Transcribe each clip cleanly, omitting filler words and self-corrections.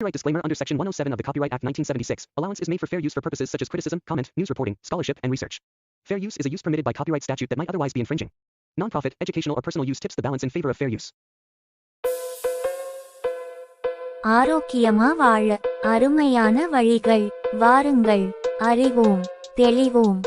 Copyright disclaimer under Section 107 of the Copyright Act 1976. Allowance is made for fair use for purposes such as criticism, comment, news reporting, scholarship, and research. Fair use is a use permitted by copyright statute that might otherwise be infringing. Non-profit, educational or personal use tips the balance in favor of fair use. ஆரோக்கியமா வாழ அருமையான வழிகள் வாருங்கள் அறிவோம் தெளிவோம்.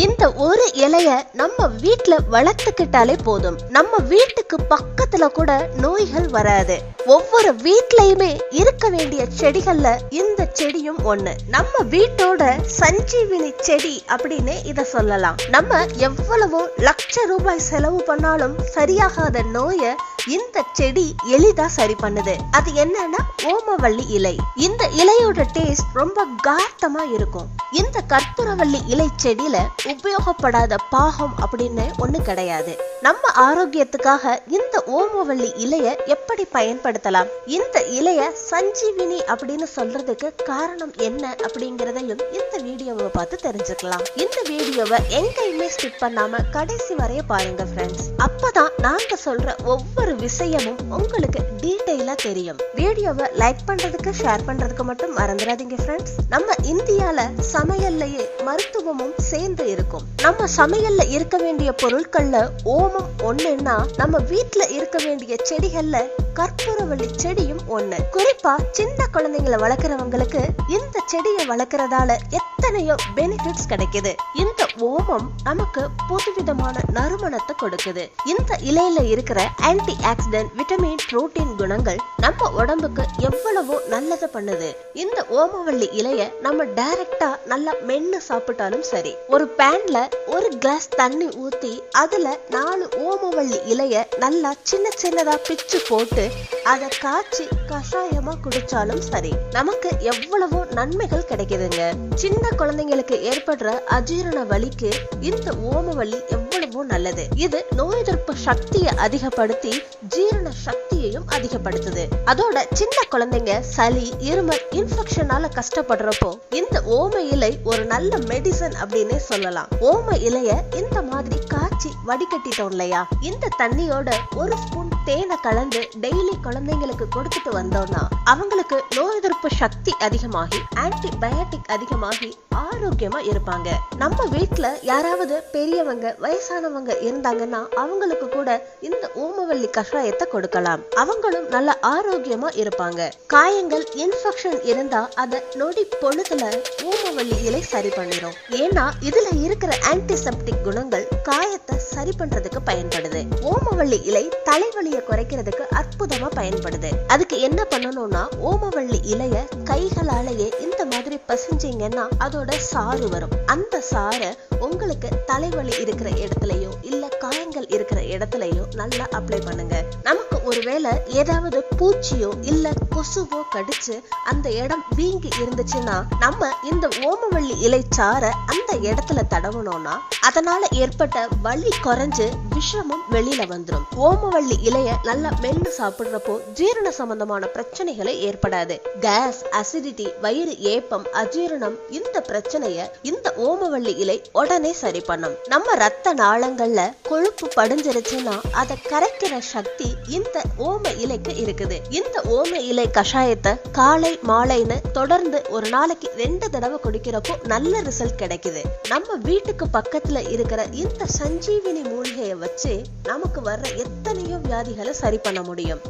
இந்த ஒரு இலைய நம்ம வீட்ல வளர்த்துக்கிட்டாலே போதும், நம்ம வீட்டுக்கு பக்கத்துல கூட நோய்கள் வராது. ஒவ்வொரு வீட்லயுமே இருக்க வேண்டிய செடிகள்ல இந்த செடியும் ஒண்ணு. நம்ம வீட்டோட சஞ்சீவினி செடி அப்படின்னு இத சொல்லலாம். நம்ம எவ்வளவோ லட்ச ரூபாய் செலவு பண்ணாலும் சரியாகாத நோய இந்த செடி எளிதா சரி பண்ணுது. அது என்னன்னா ஓமவல்லி இலை. இந்த இலையோட டேஸ்ட் ரொம்ப கார்த்தமா இருக்கும். இந்த கற்பூரவல்லி இலை செடியில உபயோகப்படாத பாகம் அப்படின்னு ஒண்ணு கிடையாது. நம்ம ஆரோக்கியத்துக்காக இந்த ஓமவல்லி இலைய எப்படி பயன்படுத்தலாம், இந்த இலைய சஞ்சீவினி அப்படின்னு சொல்றதுக்கு காரணம் என்ன அப்படிங்கறதையும் இந்த வீடியோவை பார்த்து தெரிஞ்சுக்கலாம். இந்த வீடியோவை எங்கேயுமே ஸ்கிப் பண்ணாம கடைசி வரைய பாருங்க ஃப்ரெண்ட்ஸ். அப்பதான் நாங்க சொல்ற ஒவ்வொரு விஷயமும் உங்களுக்கு டீடைலா தெரியும். வீடியோவை லைக் பண்றதுக்கு ஷேர் பண்றதுக்கு மட்டும் மறந்துடாதீங்க ஃப்ரெண்ட்ஸ். நம்ம இந்தியால சமையல்லையே மருத்துவமும் சேர்ந்து இருக்கும். நம்ம சமையல்ல இருக்க வேண்டிய பொருட்கள்ல ஓமம் ஒண்ணுன்னா நம்ம வீட்டுல இருக்க வேண்டிய செடிகள்ல கற்பூரவல்லி செடியும் ஒண்ணு. குறிப்பா சின்ன குழந்தைங்களை வளர்க்கறவங்களுக்கு இந்த செடியை வளர்க்கறதால எத்தனையோ பெனிஃபிட்ஸ் கிடைக்குது. இந்த ஓமம் நமக்கு புதுவிதமான நறுமணத்தை கொடுக்குது. இந்த இலையில இருக்கிற ஆன்டி ஆக்சிடென்ட், விட்டமின், புரோட்டீன் குணங்கள் நம்ம உடம்புக்கு எவ்வளவோ நல்லது பண்ணுது. இந்த ஓமவல்லி இலைய நம்ம டைரக்டா நல்லா மென்னு சாப்பிட்டாலும் சரி, ஒரு பேன்ல ஒரு கிளாஸ் தண்ணி ஊத்தி அதுல 4 ஓமவல்லி இலைய நல்லா சின்ன சின்னதா பிச்சு போட்டு அதை காய்ச்சி கஷாயமா குடிச்சாலும் சரி, நமக்கு எவ்வளவோ நன்மைகள் கிடைக்குதுங்க. சின்ன குழந்தைங்களுக்கு ஏற்படுற அஜீரண வலிக்கு இந்த ஓமவல்லி எவ்வளவோ நல்லது. இது நோய் எதிர்ப்பு சக்தியை அதிகப்படுத்தி ஜீரண சக்தியையும் அதிகப்படுத்துது. அதோட சின்ன குழந்தைங்க சளி, இருமல், இன்ஃபெக்ஷனால கஷ்டப்படுறப்போ இந்த ஓம இலை ஒரு நல்ல மெடிசன் அப்படின்னே சொல்லலாம். ஓம இலைய இந்த மாதிரி காய்ச்சி வடிகட்டிட்டோம் இல்லையா, இந்த தண்ணியோட ஒரு ஸ்பூன் தேனை கலந்து டெய்லி குழந்தைங்களுக்கு கொடுத்துட்டு வந்தோம்னா அவங்களுக்கு நோய் எதிர்ப்பு சக்தி அதிகமாகி ஆன்டிபயோட்டிக் அதிகமாகி ஆரோக்கியமா இருப்பாங்க. நம்ம வீட்டுல யாராவது பெரியவங்க, வயசானவங்க இருந்தாங்கன்னா அவங்களுக்கு கூட இந்த ஓமவல்லி கஷாயத்தை கொடுக்கலாம். அவங்களும் நல்ல ஆரோக்கியமா இருப்பாங்க. காயங்கள், இன்ஃபெக்ஷன் இருந்தா அதை நொடி பொழுதுல ஓமவல்லி இலை சரி பண்ணிரும். ஏன்னா இதுல இருக்கிற ஆன்டிசெப்டிக் குணங்கள் காயத்தை சரி பண்றதுக்கு பயன்படுது. ஓமவல்லி இலை தலைவலியை குறைக்கிறதுக்கு அற்புதமா பயன்படுது. அதுக்கு என்ன பண்ணணும்னா, ஓமவல்லி இலைய கைகளாலேயே இந்த மாதிரி பசிஞ்சீங்கன்னா அதோட சாறு வரும். அந்த சாறை உங்களுக்கு தலைவலி இருக்கிற இடத்துலயோ இல்ல காயங்கள் இருக்கிற இடத்துலயோ நல்லா அப்ளை பண்ணுங்க. நமக்கு ஒருவேளை ஏதாவது பூச்சியோ இல்ல கொசுவோ கடிச்சு அந்த இடம் வீங்கி இருந்துச்சுன்னா நம்ம இந்த ஓமவல்லி இலை சாறை அந்த இடத்துல தடவணும்னா அதனால ஏற்பட்ட வலி குறைஞ்சு விஷமும் வெளியில வந்துடும். ஓமவல்லி இலைய நல்லா மென்னு சாப்பிடுறப்போ ஜீரண சம்பந்தமான பிரச்சனைகளை ஏற்படாது. கேஸ், அசிடிட்டி, வயிறு ஏப்பம், அஜீரணம், இந்த பிரச்சனைய இந்த ஓமவல்லி இலை உடனே சரி பண்ணும். நம்ம ரத்த நாளங்கள்ல கொழுப்பு படிஞ்சிருச்சுன்னா அதை கரைக்கிற சக்தி இந்த ஓம இலைக்கு இருக்குது. இந்த ஓம இலை கஷாயத்தை காலை மாலைன்னு தொடர்ந்து ஒரு நாளைக்கு 2 தடவை குடிக்கிறப்போ நல்ல ரிசல்ட் கிடைக்குது. நம்ம வீட்டுக்கு பக்கத்துல இருக்கிற இந்த சஞ்சீவினி மூலிகையை வச்சு நமக்கு வர்ற எத்தனையோ வியாதிகளை சரி பண்ண முடியும்.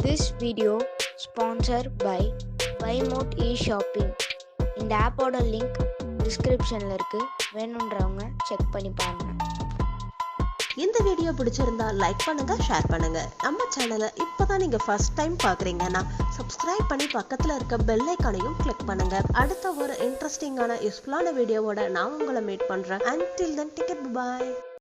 This video sponsored by Buymote eShopping. இந்த ஆப்போட லிங்க் டிஸ்கிரிப்ஷன்ல இருக்கு. வேணும்ன்றவங்க செக் பண்ணி பாருங்க. இந்த வீடியோ பிடிச்சிருந்தா லைக் பண்ணுங்க, ஷேர் பண்ணுங்க. நம்ம சேனலை இப்பதான் நீங்க ஃபர்ஸ்ட் டைம் பாக்குறீங்கன்னா சப்ஸ்கிரைப் பண்ணி பக்கத்துல இருக்க பெல் ஐகானையும் கிளிக் பண்ணுங்க. அடுத்த ஒரு இன்ட்ரெஸ்டிங்கான யூஸ்ஃபுல்லான வீடியோவோட நான் உங்களை மீட் பண்றேன். Until then, take it, bye.